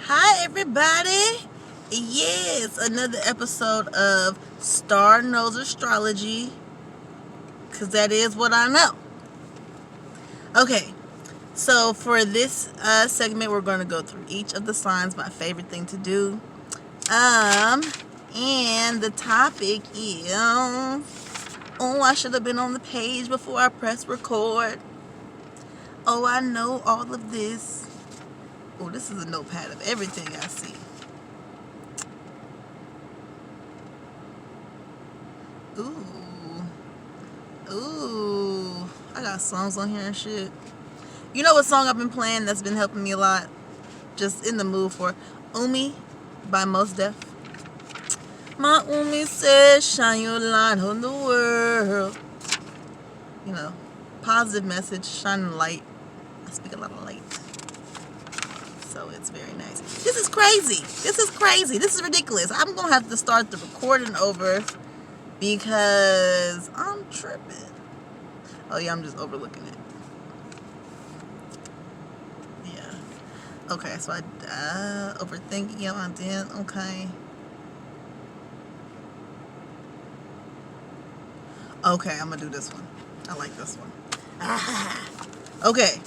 Hi, everybody. Yes, another episode of Star Knows Astrology, because that is what I know. Okay, so for this segment, we're going to go through each of the signs, my favorite thing to do. And the topic is, I should have been on the page before I press record. I know all of this. This is a notepad of everything I see. Ooh, I got songs on here and shit. You know what song I've been playing that's been helping me a lot? Just in the mood for Umi by Mos Def. My Umi says, shine your light on the world. You know, positive message, shining light. I speak a lot of light. So it's very nice. This is crazy. This is ridiculous. I'm going to have to start the recording over because I'm tripping. Oh yeah, I'm just overlooking it. Yeah. Okay, so I overthinking it on then. Okay. Okay, I'm gonna do this one. I like this one. Okay.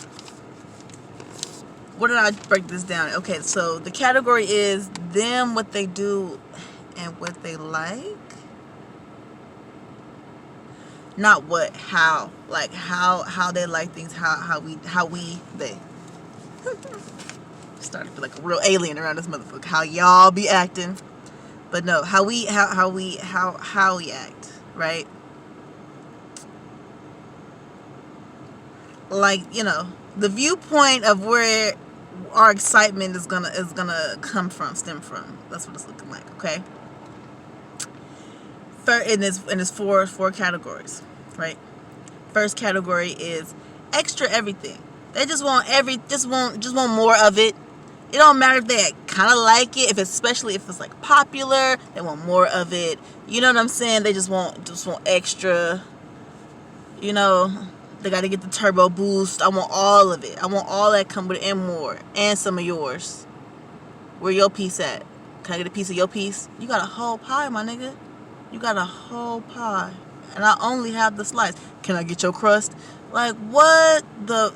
What did I break this down? Okay, so the category is them, what they do, and what they like. Not what, how. Like how they like things, they started to feel like a real alien around this motherfucker. How y'all be acting. But no, how we act, right? Like, the viewpoint of where our excitement is gonna stem from. That's what it's looking like, okay? In this four categories, right? First category is extra everything. They just want more of it. It don't matter if they kind of like it, especially if it's like popular, they want more of it. You know what I'm saying? They just want extra. They got to get the turbo boost. I want all of it. I want all that come with it and more, and some of yours. Where your piece at? Can I get a piece of your piece? You got a whole pie, my nigga. You got a whole pie, and I only have the slice. Can I get your crust? Like, what the?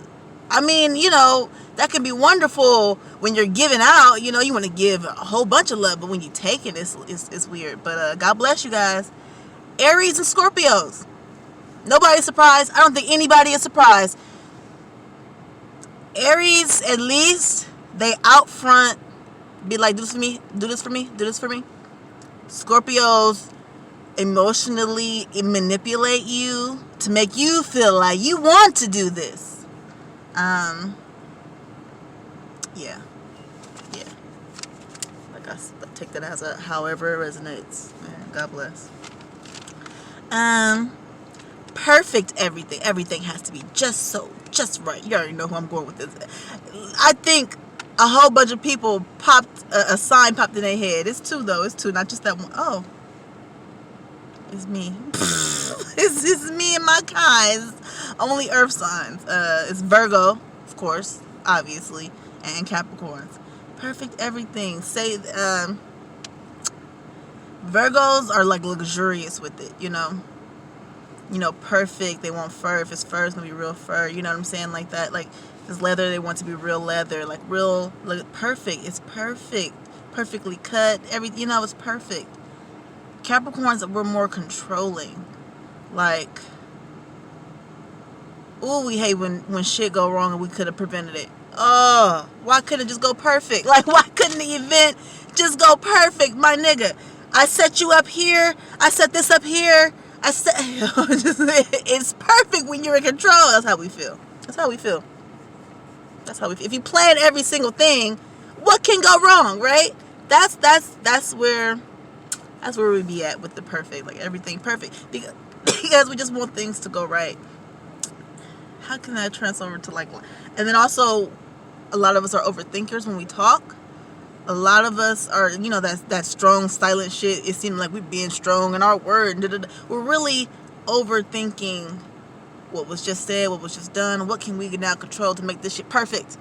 I mean, that can be wonderful when you're giving out. You want to give a whole bunch of love, but when you take it, it's weird. But God bless you guys. Aries and Scorpios. Nobody's surprised. I don't think anybody is surprised. Aries, at least, they out front be like, do this for me, do this for me, do this for me. Scorpios emotionally manipulate you to make you feel like you want to do this. Yeah. Like I take that as a however it resonates. Man, God bless. Perfect everything. Everything has to be just right. You already know who I'm going with this. I think a whole bunch of people a sign popped in their head. It's two though. It's two, not just that one. Oh, it's me. It's me and my kinds. Only Earth signs. It's Virgo, of course, obviously, and Capricorns. Perfect everything. Virgos are like luxurious with it. Perfect. They want fur. If it's fur, it's gonna be real fur. You know what I'm saying? Like that. Like if it's leather, they want to be real leather. Like perfect. It's perfect. Perfectly cut. Everything. It's perfect. Capricorns were more controlling. Like, we hate when shit go wrong and we could have prevented it. Oh, why couldn't it just go perfect? Like, why couldn't the event just go perfect, my nigga? I set you up here. I set this up here. It's perfect when you're in control. That's how we feel. If you plan every single thing, what can go wrong, right? That's where we be at with the perfect, like everything perfect, because we just want things to go right. How can that transfer to and then also, a lot of us are overthinkers when we talk. A lot of us are, that strong, silent shit. It seems like we're being strong in our word. We're really overthinking what was just said, what was just done. What can we now control to make this shit perfect?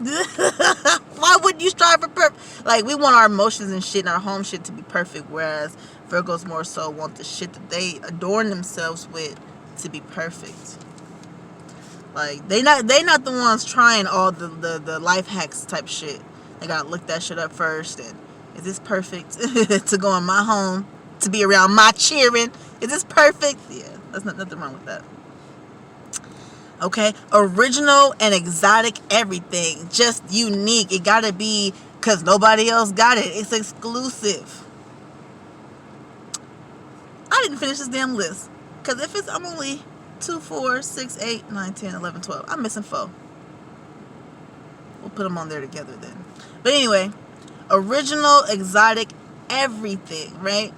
Why wouldn't you strive for perfect? Like, we want our emotions and shit and our home shit to be perfect, whereas Virgos more so want the shit that they adorn themselves with to be perfect. Like, they not the ones trying all the life hacks type shit. They gotta look that shit up first. And is this perfect to go in my home, to be around my cheering? Is this perfect? Yeah, there's nothing wrong with that. Okay, original and exotic everything, just unique. It gotta be because nobody else got it. It's exclusive. I didn't finish this damn list because if I'm only 2, 4, 6, 8, 9, 10, 11, 12. I'm missing 4. We'll put them on there together then. But anyway, original, exotic, everything, right?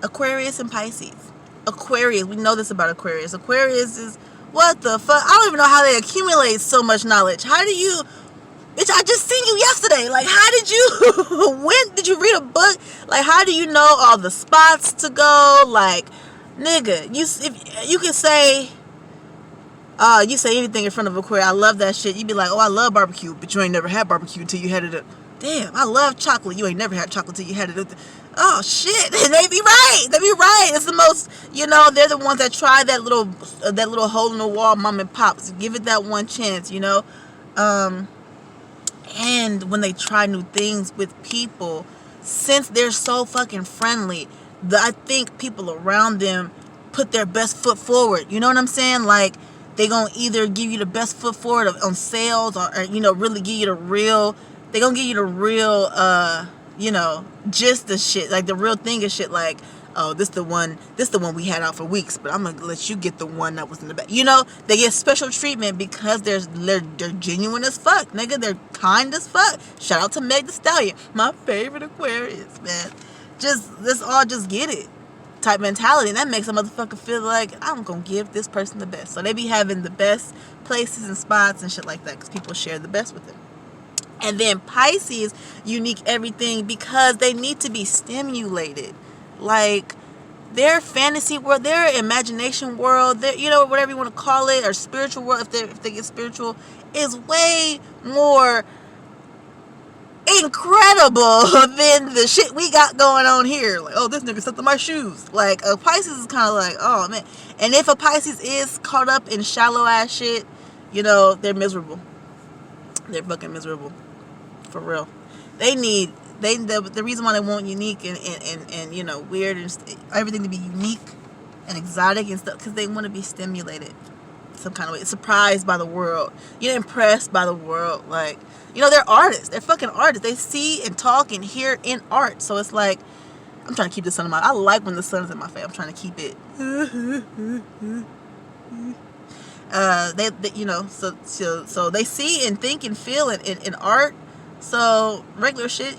Aquarius and Pisces. Aquarius, we know this about Aquarius. Aquarius is, what the fuck? I don't even know how they accumulate so much knowledge. How do you, bitch, I just seen you yesterday. Like, how did you, when did you read a book? Like, how do you know all the spots to go? Like, nigga, if you can say, you say anything in front of Aquarius, I love that shit. You be like, oh, I love barbecue, but you ain't never had barbecue until you had it. Damn, I love chocolate. You ain't never had chocolate till you had it. Oh shit, they be right. They be right. It's the most, they're the ones that try that little hole in the wall, mom and pops. Give it that one chance, And when they try new things with people, since they're so fucking friendly, I think people around them put their best foot forward. You know what I'm saying? Like, they gonna either give you the best foot forward on sales or really give you the real. They gonna give you the real, just the shit, like the real thing of shit. Like, oh, this the one we had out for weeks, but I'm gonna let you get the one that was in the back. They get special treatment because they're genuine as fuck, nigga. They're kind as fuck. Shout out to Meg Thee Stallion, my favorite Aquarius, man. Let's all just get it type mentality, and that makes a motherfucker feel like I'm gonna give this person the best. So they be having the best places and spots and shit like that because people share the best with them. And then Pisces, unique everything because they need to be stimulated. Like, their fantasy world, their imagination world, their, whatever you want to call it, or spiritual world, if they get spiritual, is way more incredible than the shit we got going on here. Like, oh, this nigga stepped on my shoes. Like, a Pisces is kind of like, oh man. And if a Pisces is caught up in shallow ass shit, they're miserable. They're fucking miserable. For real. The reason why they want unique and weird and everything to be unique and exotic and stuff, because they want to be stimulated some kind of way, surprised by the world, impressed by the world. Like, they're artists. They're fucking artists. They see and talk and hear in art. So it's like, I'm trying to keep the sun in my. I like when the sun is in my face. I'm trying to keep it. So they see and think and feel in art. So regular shit,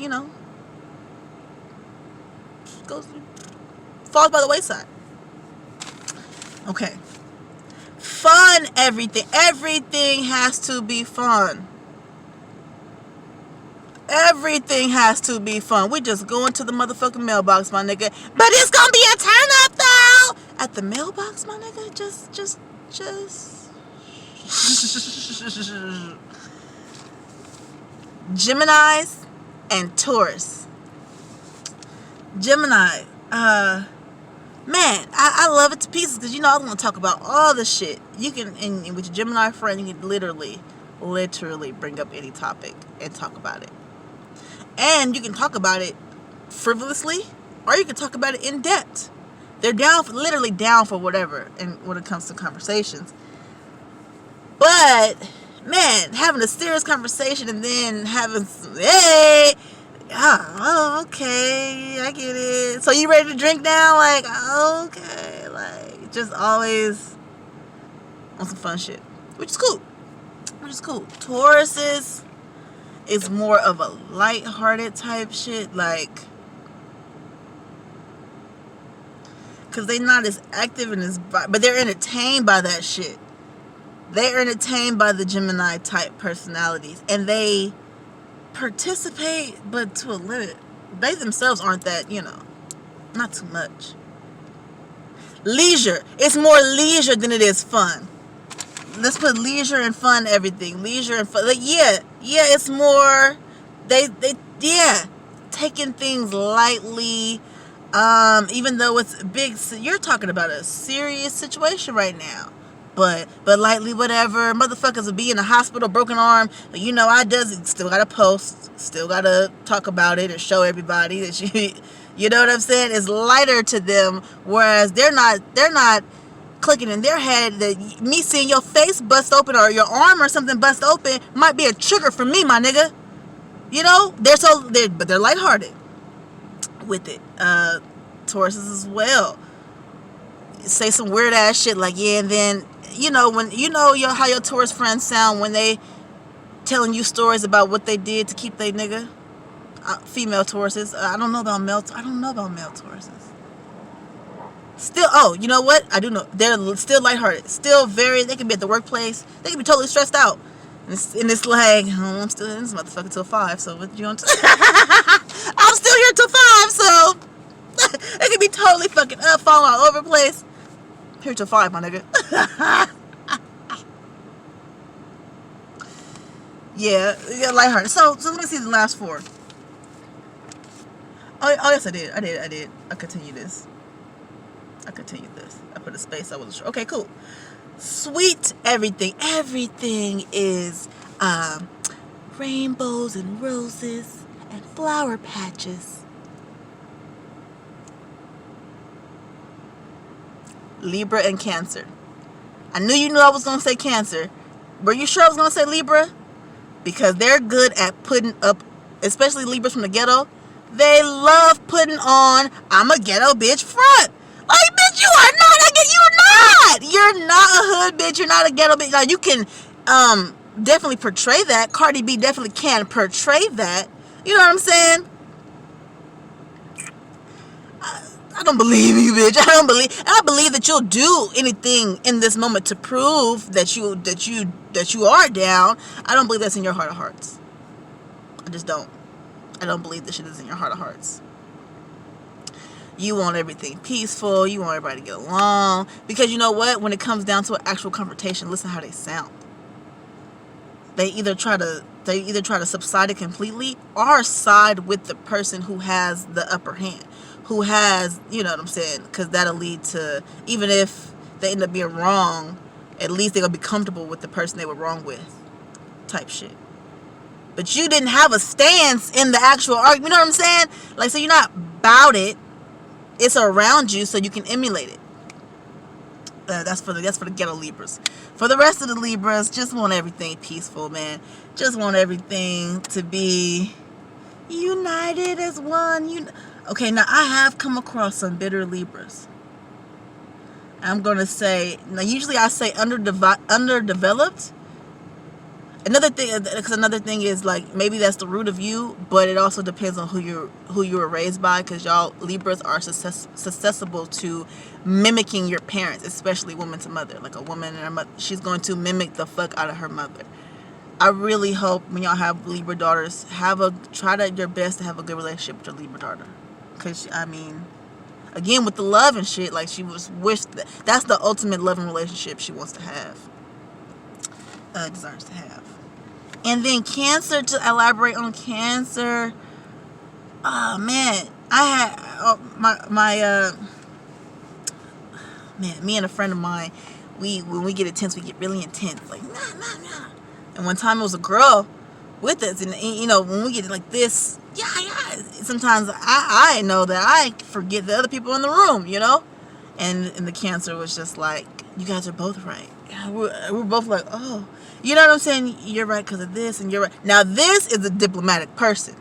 falls by the wayside. Okay. Fun, everything. Everything has to be fun. Everything has to be fun. We just go into the motherfucking mailbox, my nigga. But it's gonna be a turn up though. At the mailbox, my nigga, just Geminis and Taurus. Gemini, man, I love it to pieces because I want to talk about all the shit. You can, and with your Gemini friend, you can literally bring up any topic and talk about it. And you can talk about it frivolously, or you can talk about it in depth. They're literally down for whatever, and when it comes to conversations. But man, having a serious conversation and then having hey, oh, okay, I get it. So you ready to drink now? Like, okay, like, just always on some fun shit, which is cool. Taurus is more of a light-hearted type shit, like, because they're not as active and as, but they're entertained by that shit. They're entertained by the Gemini type personalities, and they participate, but to a limit. They themselves aren't that, not too much. Leisure. It's more leisure than it is fun. Let's put leisure and fun, everything. Leisure and fun. Like, yeah, it's more Yeah, taking things lightly. Even though it's big, you're talking about a serious situation right now. But lightly, whatever. Motherfuckers will be in the hospital, broken arm. But you know, still gotta post, still gotta talk about it and show everybody that you know what I'm saying? It's lighter to them, whereas they're not clicking in their head that me seeing your face bust open or your arm or something bust open might be a trigger for me, my nigga. You know, but they're lighthearted with it. Tauruses as well say some weird ass shit like, yeah, and then when how your Taurus friends sound when they telling you stories about what they did to keep they nigga. Female Tauruses. I don't know about male Tauruses. Still, oh, you know what? I do know. They're still lighthearted. Still they can be at the workplace. They can be totally stressed out. And it's like, oh, I'm still in this motherfucker till 5, so what you want to I'm still here till 5, so they can be totally fucking up, falling all over the place. Here till 5, my nigga. yeah, lighthearted. So let me see the last 4. Oh yes, I did. I continued this. I put a space. I wasn't sure. Okay, cool. Sweet everything. Everything is rainbows and roses and flower patches. Libra and Cancer. I knew I was going to say Cancer. Were you sure I was going to say Libra? Because they're good at putting up, especially Libras from the ghetto. They love putting on, I'm a ghetto bitch front. Like, bitch, you are not a ghetto. You're not a hood bitch. You're not a ghetto bitch. Now, you can definitely portray that. Cardi B definitely can portray that. You know what I'm saying? I don't believe you, bitch. I believe that you'll do anything in this moment to prove that you are down. I don't believe that's in your heart of hearts. I just don't. I don't believe this shit is in your heart of hearts. You want everything peaceful. You want everybody to get along. Because you know what? When it comes down to an actual confrontation, listen how they sound. They either try to subside it completely or side with the person who has the upper hand. Who has, you know what I'm saying? Because that'll lead to, even if they end up being wrong, at least they're going to be comfortable with the person they were wrong with. Type shit. But you didn't have a stance in the actual argument. You know what I'm saying? Like, so you're not about it. It's around you so you can emulate it. That's for the ghetto Libras. For the rest of the Libras, just want everything peaceful, man. Just want everything to be united as one. Okay, now I have come across some bitter Libras. I'm going to say, now usually I say underdeveloped. Another thing is, like, maybe that's the root of you, but it also depends on who you were raised by, because y'all Libras are susceptible to mimicking your parents, especially woman to mother. Like a woman and her mother, she's going to mimic the fuck out of her mother. I really hope when y'all have Libra daughters, try your best to have a good relationship with your Libra daughter, because I mean, again, with the love and shit, like, she that's the ultimate loving relationship she wants to have, desires to have. And then Cancer, to elaborate on Cancer, oh man, me and a friend of mine, when we get intense, we get really intense, like nah. And one time it was a girl with us, and you know, when we get like this, yeah, sometimes I know that I forget the other people in the room, you know, and the Cancer was just like, you guys are both right. We're both like, oh, you know what I'm saying? You're right because of this, and you're right. Now, this is a diplomatic person.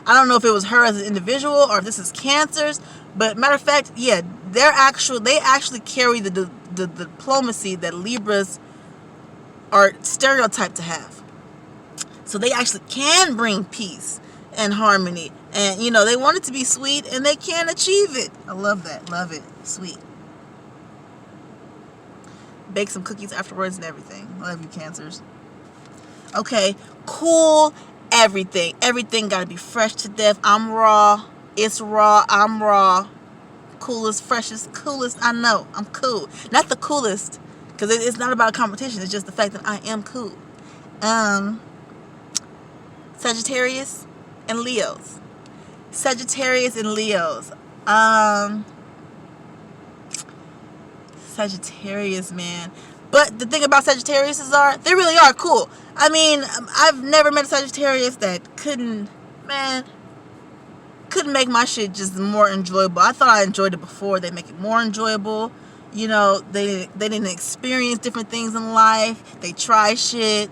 I don't know if it was her as an individual or if this is Cancer's, but matter of fact, yeah, they actually carry the diplomacy that Libras are stereotyped to have. So they actually can bring peace and harmony, and you know, they want it to be sweet, and they can achieve it. I love that. Love it. Sweet. Bake some cookies afterwards and everything. Love you, Cancers. Okay, cool. Everything gotta be fresh to death. I'm raw. It's raw. I'm raw. Coolest, freshest, coolest. I know. I'm cool. Not the coolest, because it's not about competition. It's just the fact that I am cool. Sagittarius. and Leos. Sagittarius and Leos. Sagittarius, man. But the thing about Sagittarius is they really are cool. I mean, I've never met a Sagittarius that couldn't make my shit just more enjoyable. I thought I enjoyed it before. They make it more enjoyable. You know, they didn't experience different things in life. They try shit.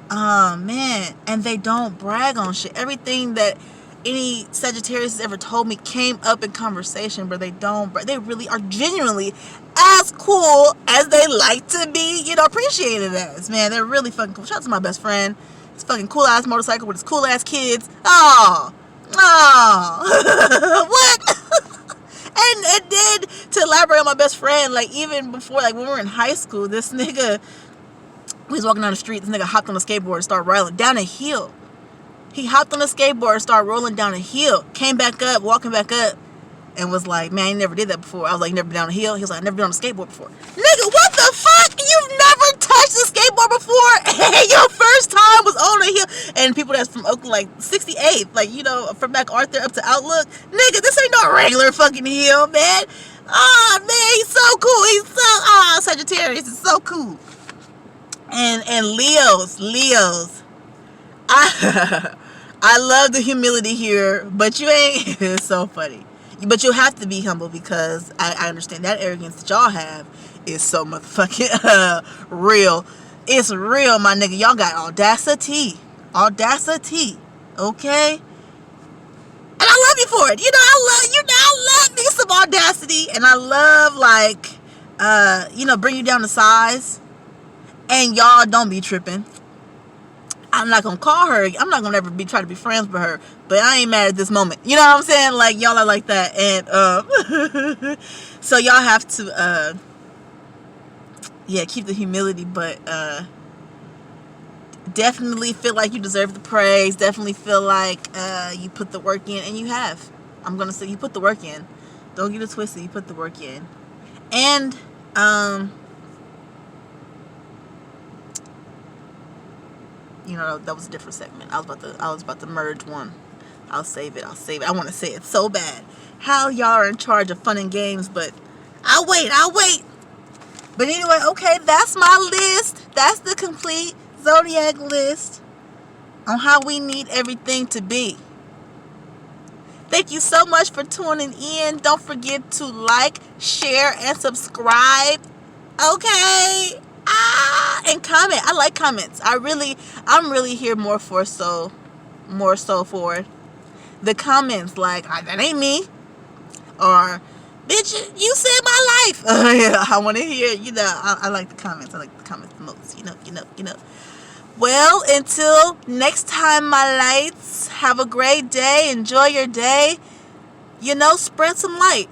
Man. And they don't brag on shit. Everything that any Sagittarius has ever told me came up in conversation, but they don't. They really are genuinely as cool as they like to be, appreciated as. Man, they're really fucking cool. Shout out to my best friend. His fucking cool ass motorcycle with his cool ass kids. Oh, what? and then to elaborate on my best friend, like even before, like when we were in high school, this nigga, we was walking down the street. This nigga hopped on a skateboard and started rolling down a hill. He hopped on a skateboard and started rolling down a hill. Came back up, walking back up, and was like, man, he never did that before. I was like, never been down a hill? He was like, I've never been on a skateboard before. Nigga, what the fuck? You've never touched a skateboard before? And your first time was on a hill? And people that's from Oakland, like 68th, like, from back Arthur up to Outlook. Nigga, this ain't no regular fucking hill, man. Oh, man, he's so cool. He's so, Sagittarius is so cool. And Leos. I love the humility here, but you ain't. It's so funny. But you have to be humble because I understand that arrogance that y'all have is so motherfucking real. It's real, my nigga. Y'all got audacity. Okay? And I love you for it. I love me some audacity. And I love, bring you down to size. And y'all don't be tripping. I'm not gonna call her. I'm not gonna ever try to be friends with her. But I ain't mad at this moment. You know what I'm saying? Like y'all are like that, and so y'all have to, keep the humility, but definitely feel like you deserve the praise. Definitely feel like you put the work in, and you have. I'm gonna say you put the work in. Don't get it twisted. You put the work in, and that was a different segment. I was about to merge one. I'll save it. I want to say it so bad. How y'all are in charge of fun and games, but I'll wait. But anyway, okay, that's my list. That's the complete zodiac list on how we need everything to be. Thank you so much for tuning in. Don't forget to like, share, and subscribe. Okay? And comment. I like comments. I'm really here more so for the comments, like, that ain't me, or bitch, you saved my life. I want to hear, I like the comments. I like the comments the most, Well, until next time, my lights, have a great day. Enjoy your day. Spread some light.